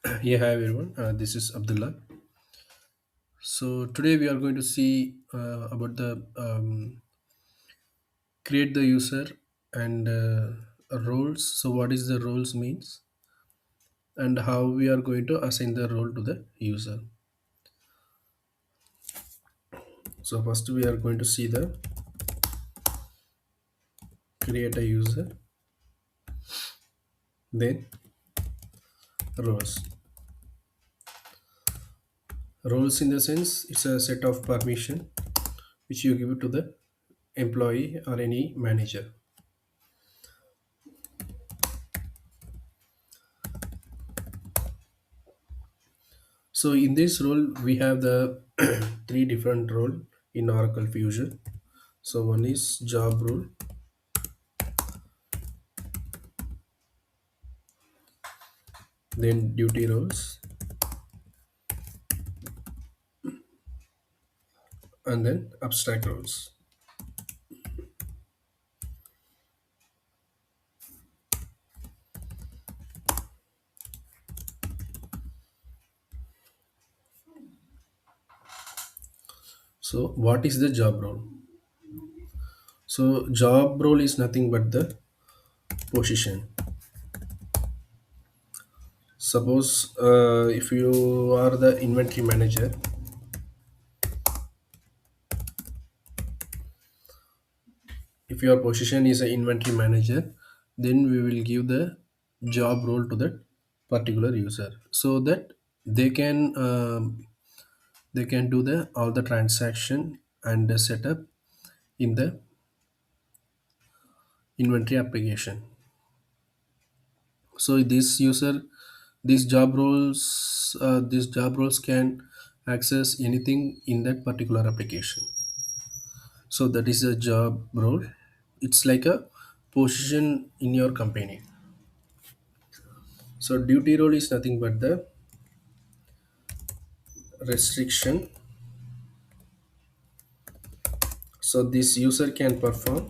Yeah, hi everyone. This is Abdullah. So today we are going to see about the create the user and roles. So what is the roles means and how we are going to assign the role to the user. So first we are going to see the create a user, then roles. Roles in the sense it's a set of permission which you give to the employee or any manager. So in this role, we have the three different role in Oracle Fusion. So one is job role, then duty roles, and then abstract roles. So what is the job role? So job role is nothing but the position. Suppose if you are the inventory manager, if your position is an inventory manager, then we will give the job role to that particular user so that they can they can do the all the transaction and the setup in the inventory application. So these job roles can access anything in that particular application. So that is a job role. It's like a position in your company. So duty role is nothing but the restriction. So this user can perform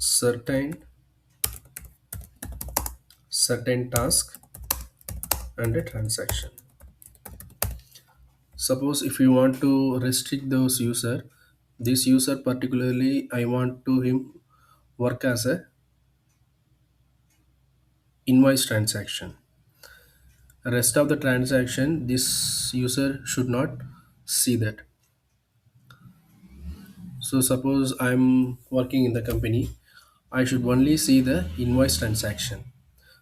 certain task and a transaction. Suppose if you want to restrict those user, this user particularly I want to him work as a invoice transaction. Rest of the transaction this user should not see that. So suppose I'm working in the company, I should only see the invoice transaction.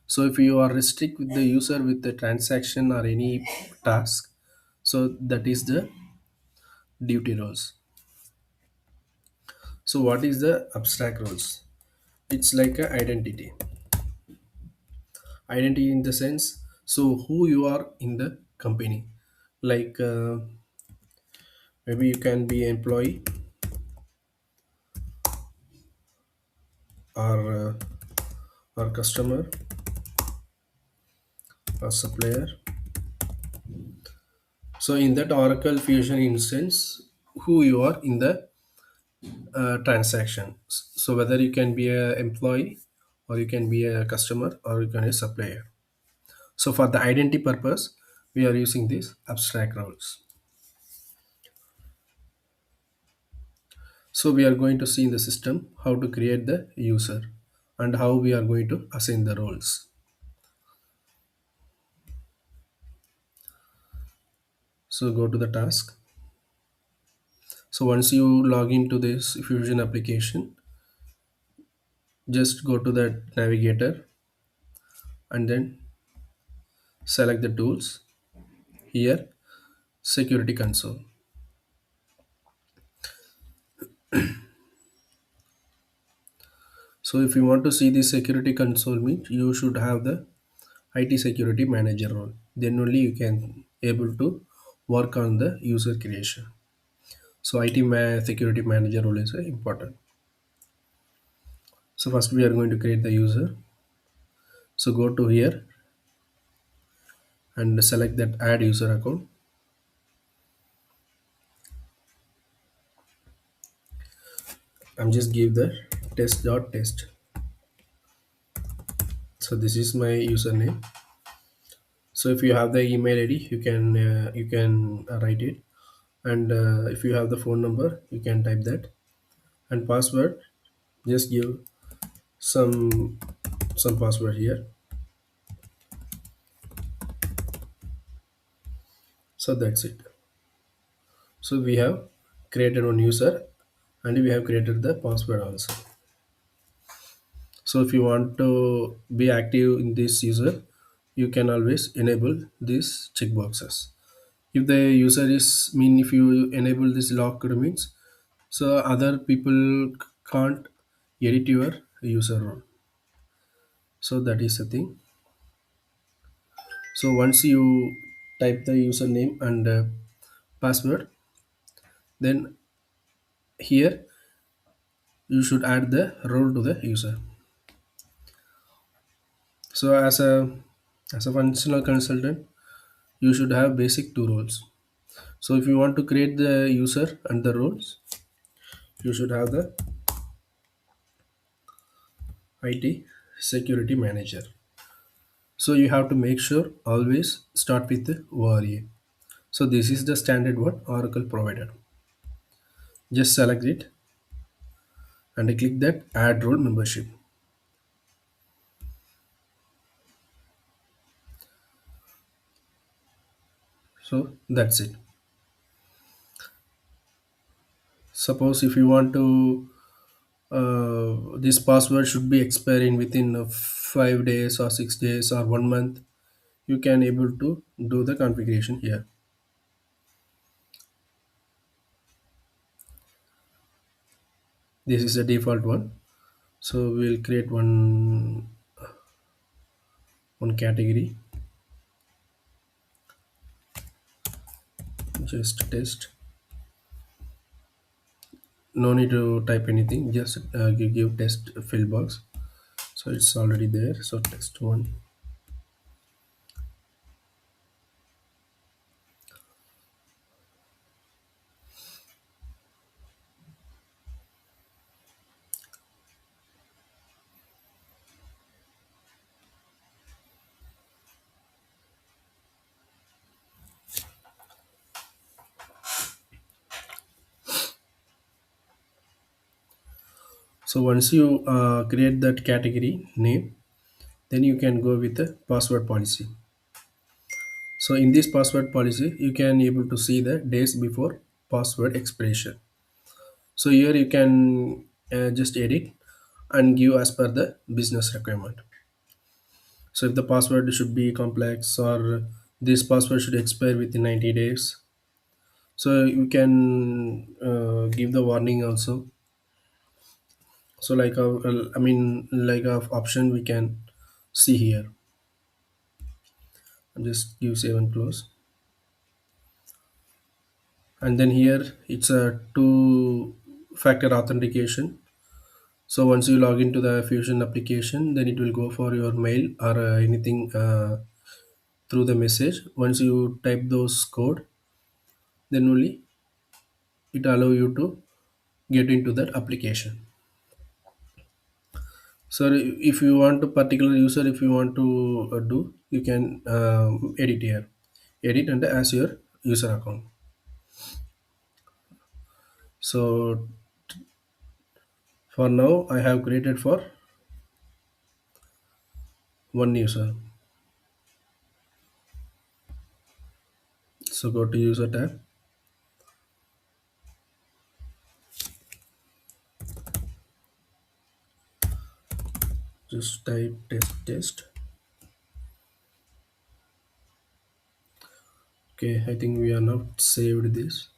So if you are restrict with the user with the transaction or any task, so that is the duty roles. So what is the abstract roles? It's like a identity in the sense so who you are in the company, like maybe you can be employee or or customer or supplier. So in that Oracle Fusion instance, who you are in the transaction. So whether you can be a employee or you can be a customer or you can be a supplier. So for the identity purpose, we are using these abstract roles. So we are going to see in the system how to create the user and how we are going to assign the roles. So go to the task. So once you log into this Fusion application, just go to the navigator and then select the tools. Here, security console. So if you want to see the security console means you should have the IT security manager role. Then only you can able to work on the user creation. So security manager role is important. So first we are going to create the user. So go to here and select that add user account. I'm just give the test.test. So this is my username. So if you have the email id, you can write it. And if you have the phone number, you can type that. And password, just give some some password here. So that's it. So we have created one user, and we have created the password also. So if you want to be active in this user, you can always enable these checkboxes. If the user is mean, if you enable this locked means, so other people can't edit your user role. So that is the thing. So once you type the username and password, then here you should add the role to the user. So as a functional consultant, you should have basic two roles. So if you want to create the user and the roles, you should have the IT security manager. So you have to make sure always start with the ORA. So this is the standard one Oracle provided. Just select it and click that add role membership. So that's it. Suppose if you want to this password should be expiring within 5 days or 6 days or 1 month, you can able to do the configuration here. This is the default one. So we'll create one category, just test. No need to type anything, just give test fill box. So it's already there, so test one. So once you create that category name, then you can go with the password policy. So in this password policy, you can able to see the days before password expiration. So here you can just edit and give as per the business requirement. So if the password should be complex, or this password should expire within 90 days, so you can give the warning also. So like I mean, like a option we can see here. Just give save and close. And then here it's a two factor authentication. So once you log into the Fusion application, then it will go for your mail or anything through the message. Once you type those code, then only it allow you to get into that application. So if you want a particular user, if you want to do, you can edit here, edit and as your user account. So for now, I have created for one user. So go to user tab, just type test. Okay, I think we are not saved this.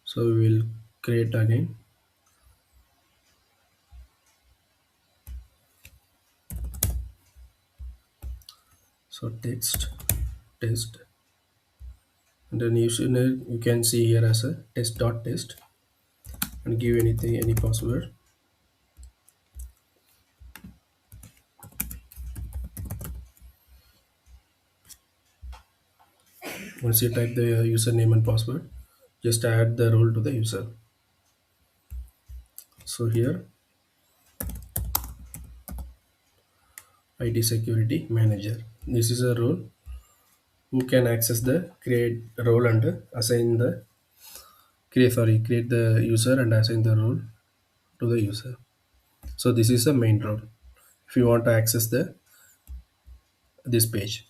So we will create again. So test, and then you can see here as a test and give anything, any password. Once you type the username and password, just add the role to the user. So here, IT security manager. This is a role who can access the create role and assign the create the user and assign the role to the user. So this is the main role. If you want to access the this page,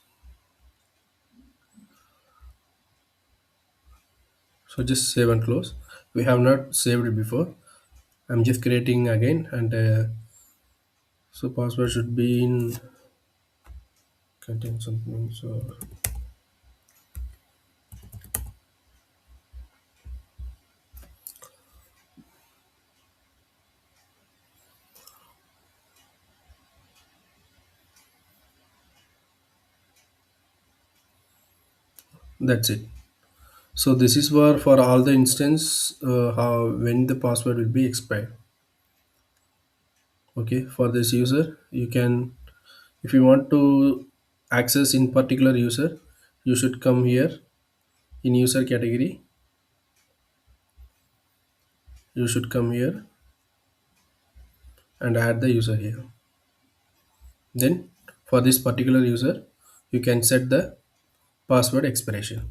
so just save and close. We have not saved it before. I'm just creating again, and so password should be in contain something. So that's it. So this is for all the instance how when the password will be expired. Okay, for this user, you can if you want to access in particular user, you should come here in user category. You should come here and add the user here. Then for this particular user, you can set the password expiration.